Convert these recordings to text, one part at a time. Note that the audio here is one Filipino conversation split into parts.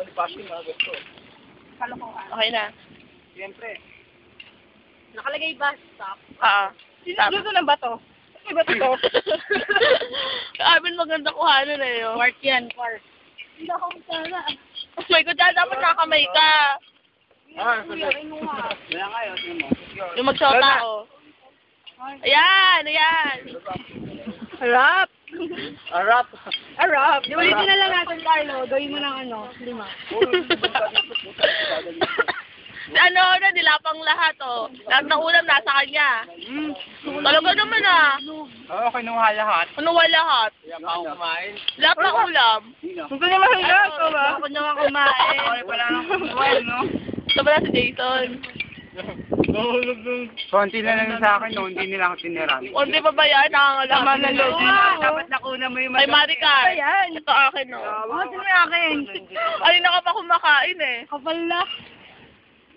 Bonifacio na gusto. Kalokohan. Okay na. Siyempre. Nakalagay ba? Stop. Gusto ng bato. May bato to. Arvin, maganda kuhanan na yun. Quart yan, quart. Hindi ako sana. Oh my God, dapat nakamay ka. Kaya nga yun, mo. Yung magshota ko. Ayan, ayan. Harap. Arap. Harap. Ulitin na lang natin, Carlo. Gawin mo ng 5. Ano na, nilapang lahat, oh. Lahat ng ulam nasa kanya. Talaga naman, ah. Oo, kinuha lahat. Ano wala lahat? Kaya pa ako kumain. Lahat ng ulam. Gusto niya mahila, ito ba? Ako naman kumain. Okay pala nang kumain, no? Ito pala si Jason. Konti na lang sa akin, no? Hindi nila ako tiniran. Konti pa ba yan? Nakangalaman na loob. Dapat nakuna mo yung Ay, Maricar. Ayan. Ito akin, oh. Bakit mo akin? Ay, na ka pa kumakain, eh. Kapal na.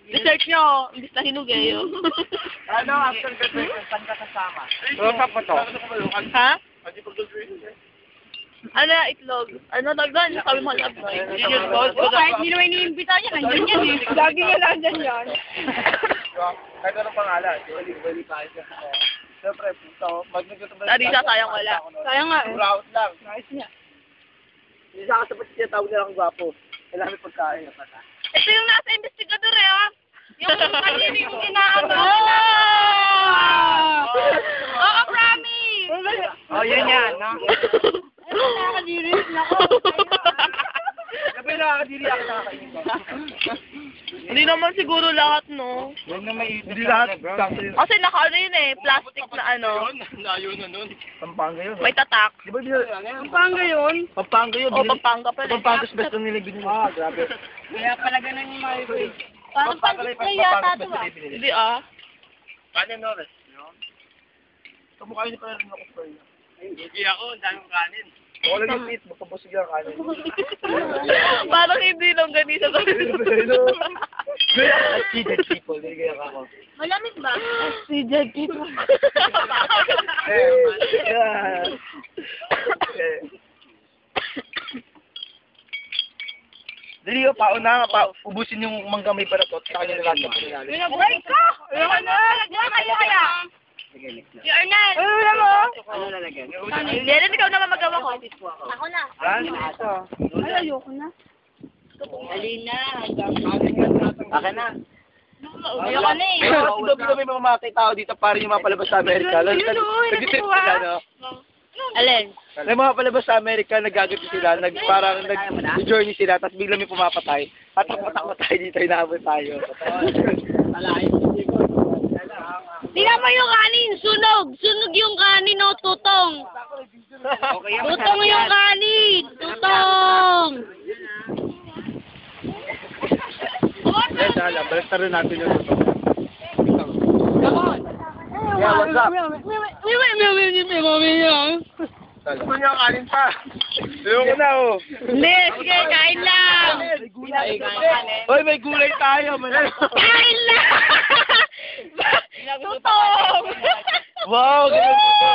Research nyo, imbis na hinug, eh. Ano, after graduation, saan ka kasama? Oo, sa pa to. Ha? Ano, itlog? Ano, tagdan? Sabi mo, itlog. Yun, boss ko. Kahit hindi naman iniimbita niya, nandiyan yan eh. Lagi nga nandyan yan. Kahit anong pangalan, balik tayo siya. Siyempre, mag-nagkito ba? Sarisa, sayang wala. Sayang nga eh. Route lang. Nice niya. Hindi sa kasapat siya tawag nila akong gwapo. Kailangan may pagkain. Ito yung nasa investigador, eh, ha? Yung kanina yung inaano. Oo, promise! Oh, yun yan, no? Nakakadiri na ako. Sabi nakakadiri ako nakakainin ko. Hindi naman siguro lahat, no? Huwag na may hindi lahat. Kasi naka ano yun, eh, plastic na ano. Layo na nun. Pampanga yun. May tatak. Di ba Pampanga yun? Pampanga yun. O, Pampanga pala. Pampanga's best ang nilibig mo. Ah, grabe. Kaya pala ganun yung mga ito. Parang pan-display yata ito ah. Hindi, ah. Kanin Norris. Kamukha yun pa rin ako sa iyo. Hindi ako, ang daming kanin. Wala yung meat, magpapasig ang kanin. Parang hindi lang ganito. Kaya cheated people, hindi kaya ako. Malamig ba? Si Jed People. Dali o, pauna nga, ubusin yung manggamay para to, sa kanya lahat ng pinali. Break ka! Ayun na! Lagyan kayo kaya! Si Arnel! Ano mo? Ano lalagyan? Hindi rin ikaw naman magawa ko. Ako na. Ito. Ay, ayoko na. Alina. Akin na. Ayoko na eh. Dami mga mga tao dito para yung mga palabas sa Amerika. Nag-trip sila, no? Alin? May mga palabas sa Amerika, nagagawin sila, parang nag-journey sila, tapos bigla may pumapatay. Tatak-tatak tayo dito, inaabot tayo. Tingnan mo yung kanin, sunog! Sunog yung kanin, no, tutong! Tutong yung kanin! Tutong! Yes, alam. Balik rin natin yung ito. Yeah, what's up? Gusto niya kanin pa. Ayoko na, oh. Hindi, sige, kain lang! Hoy, may gulay tayo. Kain lang! Tutong! Wow, ganun po.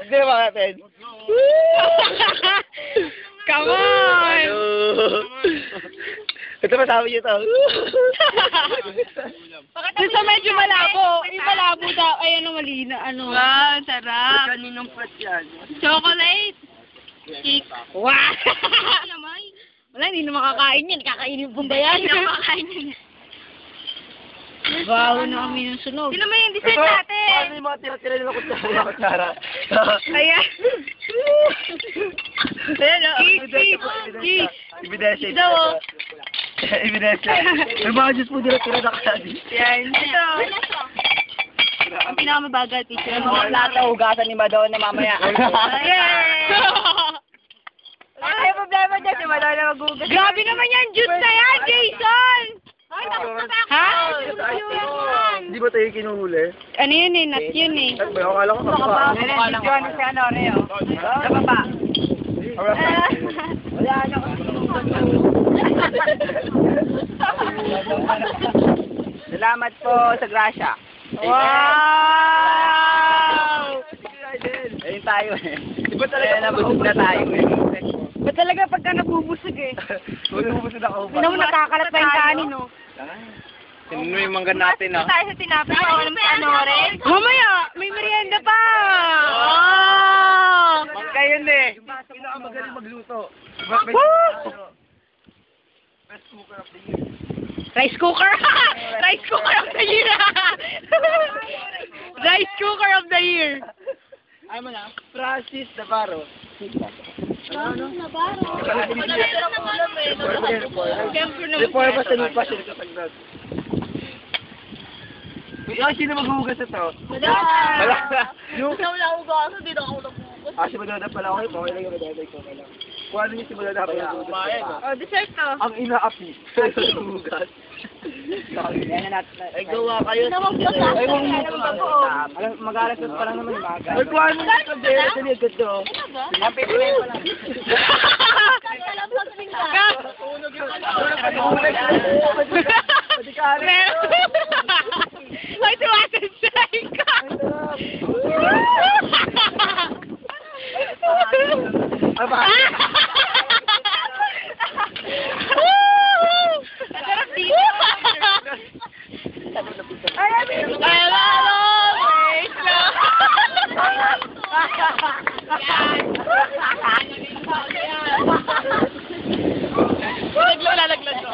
Hindi ba natin? Come on! Ito masabi niyo to. Doon sa medyo malabo. Yung malabo daw. Ay, ano, malina. Ano? Wow, sarap. Kaninong plat yan? Chocolate. Cake. Wow! Wala, hindi na makakain yan. Kakainin po ba yan? Hindi na makakain yan. Baho na kami ng sunog. Sino mo yung dessert natin? Ano yung mga tira-tira nila kutsara? Ayan. Ayan, oh. Cheese. Ebidensya. Ito, oh. Ebidensya. May mga Diyos po tira-tira na kasi. Yan. Ito. Ang pinakamabagal, picture mo. Lahat na hugasan ni Madonna mamaya. Yay! Ay, problema dyan. Si Madonna magugas. Grabe naman yan. Juice na yan, Jason! Ha? Hindi ba tayo kinuhuli? Ano yun eh? Nut yun eh. At may akala ko kapwa. Ano si ano, Reo? Sa baba. Wala na ko. Salamat po sa grasya. Wow! Ayun tayo eh. Di ba talaga nabusog na tayo eh. Ba't talaga pagka nabubusog eh? Bubusog ako ba? Ano mo nakakalat pa yung kanin, no? Sino yung mangga natin, ah? Tayo sa tinapay ko, alam mo ano rin? Mamaya, may merienda pa! Oh! Mangga yun eh. Sino ang magaling magluto? Best cooker of the year. Rice cooker! Rice cooker of the year! Rice cooker of the year! Ay mo na? Francis Navarro. Before pa sa lupa siya nagtatagdag. Sino maghuhugas ito? Wala! Wala na. Yung... Wala akong gaso, di na ako nabukas. Si Madonna pala ako. Okay lang yung Madonna ko lang. Kung ano yung si Madonna pala ako. Oh, dessert to. Ang inaapi. Hugas. Ay, gawa kayo. Ay, huwag mo. Mag-alas pa lang naman yung mga Ay, kuhaan mo na ito. Dali agad to. Happy birthday pa lang. Ay, tuwasan siya. Ano ba? Sarap dito. Lalaglag ko.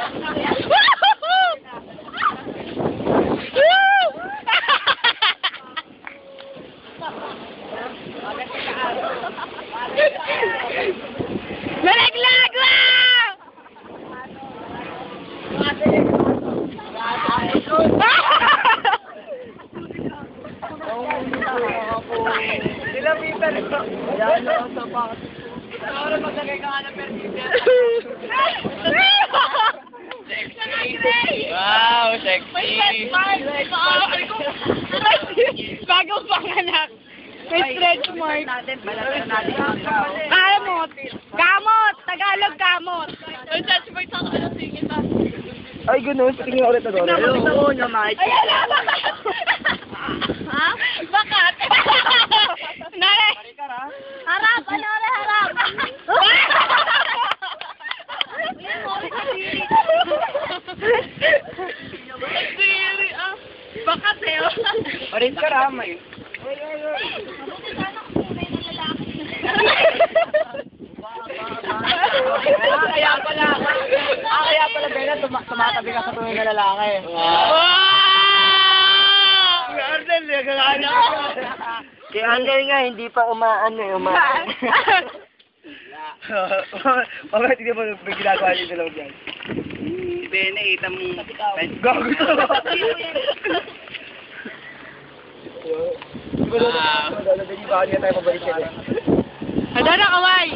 Nalaglag! Ilang meter ito? Ayan lang sa bakit. Ahora maglagay ka nga ng persistent. Wow, sexy. Bagong panganak. May stretch mark. Kala mo, kamot! Tagalog kamot. Ang touch point sa ano singin ba? Ay, ganun. Tingin ulit na doon. Oo, naman. Ayan na! Ha? Bakat? Nare! Harap! Ano na harap? Siri, ah. Bakat eh. Orange ka ramay. Kaya pala, Bella, tumatabi ka sa tuwing na lalaki. Wow! Arnel, nagkakano ka. Si Arnel nga, hindi pa umaan. Bakit hindi mo may ginagawa niyo dalawa dyan? Bene, itang... Gago to. Hindi ba niya tayo mabalik siya? Handa na, kaway!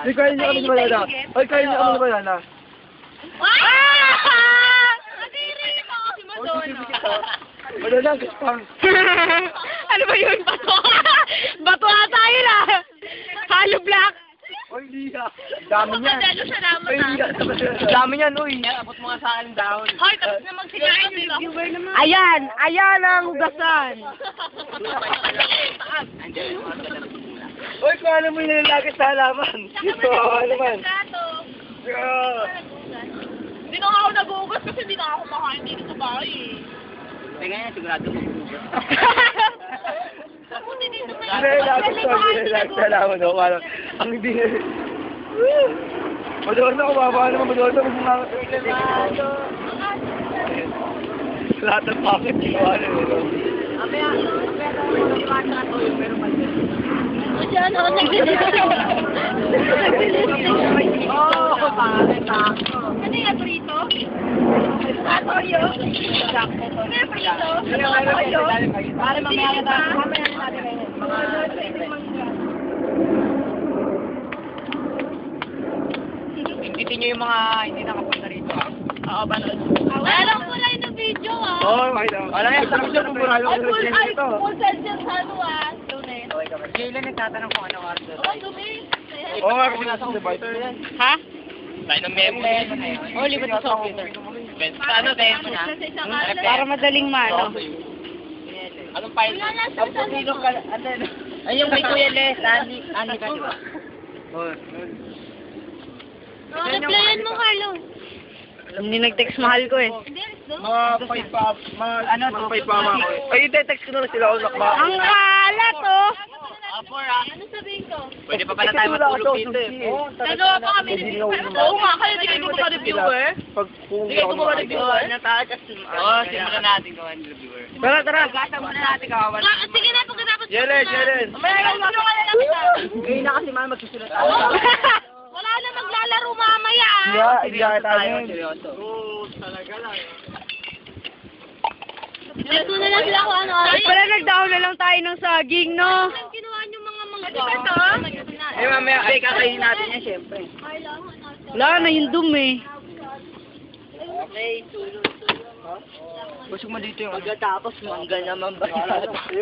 Ay, kaya niyo kami ni Malala. Ay, kaya niyo kami ni Malala. Malala, gaspang. Ano ba yun? Bato? Bato na tayo na! Hollow block! Ay, hindi ha. Dami niyan. Ano siya naman Ay, hindi ha. Dami niyan, uy. Abot mo nga sa akin dahon. Hoy, tapos na magsinain nila. Ayan! Ayan ang hugasan! Uy, kung ano mo yung nilalagay sa halaman. Oo, ano man. Hindi na ako nag-uugas kasi hindi na ako makain dito sa bahay eh. Teka yan, sigurado mo. Buti dito may... Nilalagay sa halaman, no? Parang, ang hindi na... Madonna, kumaba naman, Madonna. Lahat ng packet, ginawa na nito. Diyan ako Oo, bakit ako? Ano yung prito? Atoyo? Ano yung prito? Atoyo? Para mamaya na natin Inggitin nyo yung mga hindi nakapunta rito. Oo, ba nun? Alam ko lang yung video ah. Oo, makita. Alam yan, sarap siya kung muralo ko sa dito. Full session sa ano ah. Lunes. Kailan nagtatanong kung ano order? Oo, dumi. Oo nga, kasi nasa computer yan. Ha? Tayo ng memory. Oh, libat sa computer. Ano, tayo mo na? Para madaling mano. Anong file? Wala na siya sa Ang Ay, yung may Kuya Les, Ani ka, di ba? Replyan mo, Carlo. Hindi nag-text mahal ko eh. Mga 5 pa, mga 5 pa mga ko. Ay, i-text ko na lang sila ako nakma. Ang kalat, oh. Ano sabihin ko? Pwede pa pala tayo matulog dito eh. Nagawa pa kami ni Oo nga, kaya di kayo gumawa reviewer. Pag kung Di kayo gumawa reviewer. Oo, simulan natin gawa ni reviewer. Tara, tara. Gasa muna natin kawawan. Sige na, pagkatapos Jelen, Jelen. Mamaya lang tulungan na lang kita. Ngayon na kasi mga magsusulat tayo. Wala na maglalaro mamaya, ah. Yeah, yeah, tayo. Ito na lang sila kung ano. Ay, pala nag-down na lang tayo ng saging, no? Kinuha niyo mga Eh, mamaya, ay, kakainin natin yan, syempre. Wala na yung dumi. Busog mo dito yung... Pagkatapos, mangga naman ba?